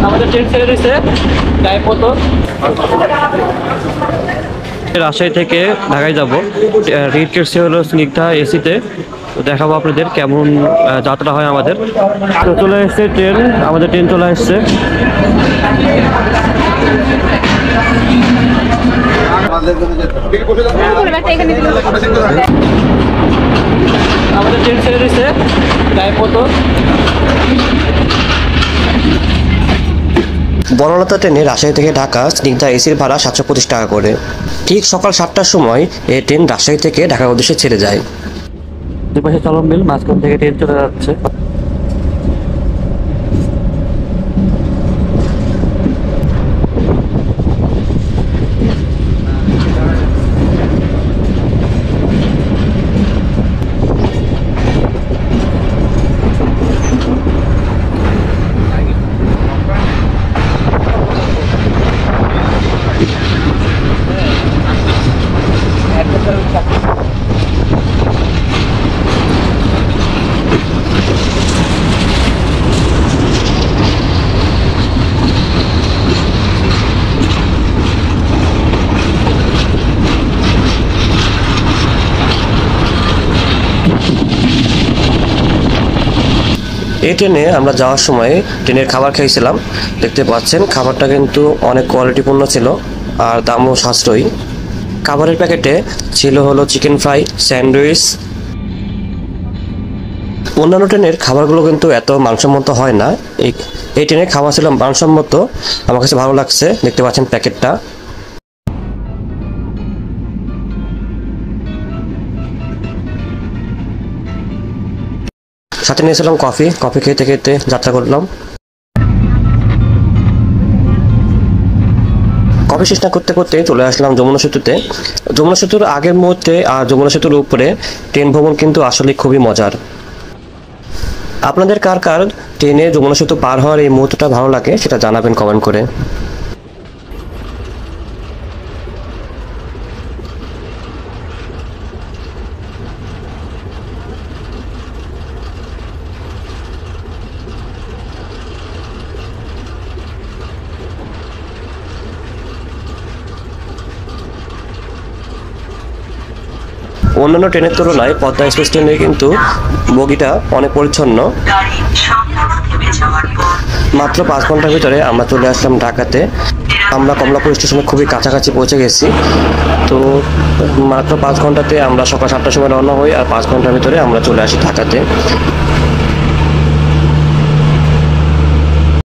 আমাদের ট্রেন ছেড়ে দিচ্ছে টাইম মতো। রাজশাহী থেকে ঢাকায় যাব। টিকিট কেটে হলো স্নিগ্ধা এসিতে। তো দেখাবো আপনাদের কেমন যাত্রা হয় আমাদের। তো চলে এসছে ট্রেন, আমাদের ট্রেন চলে এসছে। আমাদের ট্রেন ছেড়ে দিচ্ছে টাইম মতো। বনলতা ট্রেনে রাজশাহী থেকে ঢাকা স্নিগ্ধা এসির ভাড়া 725 টাকা করে। ঠিক সকাল 7টার সময় এই ট্রেন রাজশাহী থেকে ঢাকার উদ্দেশ্যে ছেড়ে যায়। দুই পাশে চলন বিল, মাঝখান থেকে ট্রেন চলে যাচ্ছে। এই ট্রেনে আমরা যাওয়ার সময় ট্রেনের খাবার খেয়েছিলাম। দেখতে পাচ্ছেন খাবারটা কিন্তু অনেক কোয়ালিটিপূর্ণ ছিল আর দামও সাশ্রয়ী। খাবারের প্যাকেটে ছিল হলো চিকেন ফ্রাই, স্যান্ডউইচ। অন্যান্য ট্রেনের খাবারগুলো কিন্তু এত মানসম্মত হয় না। এই ট্রেনের খাবার ছিল মানসম্মত, আমার কাছে ভালো লাগছে। দেখতে পাচ্ছেন প্যাকেটটা। সাথে নিয়েছিলাম কফি খেতে খেতে যাত্রা করলাম। কফি শেষ না করতে করতে চলে আসলাম যমুনা সেতুতে। যমুনা সেতুর আগের মুহূর্তে আর যমুনা সেতুর উপরে ট্রেন ভ্রমণ কিন্তু আসলে খুবই মজার। আপনাদের কার কার ট্রেনে যমুনা সেতু পার হওয়ার এই মুহূর্তটা ভালো লাগে সেটা জানাবেন কমেন্ট করে। অন্যান্য ট্রেনের তুলনায় পদ্মা এক্সপ্রেস ট্রেনে কিন্তু বগিটা অনেক পরিচ্ছন্ন। মাত্র 5 ঘন্টার ভিতরে আমরা চলে আসলাম ঢাকাতে। আমরা কমলাপুর স্টেশনে খুবই কাছাকাছি পৌঁছে গেছি। তো মাত্র 5 ঘন্টাতে আমরা সকাল 7টার সময় রওনা হই আর 5 ঘন্টার ভিতরে আমরা চলে আসি ঢাকাতে।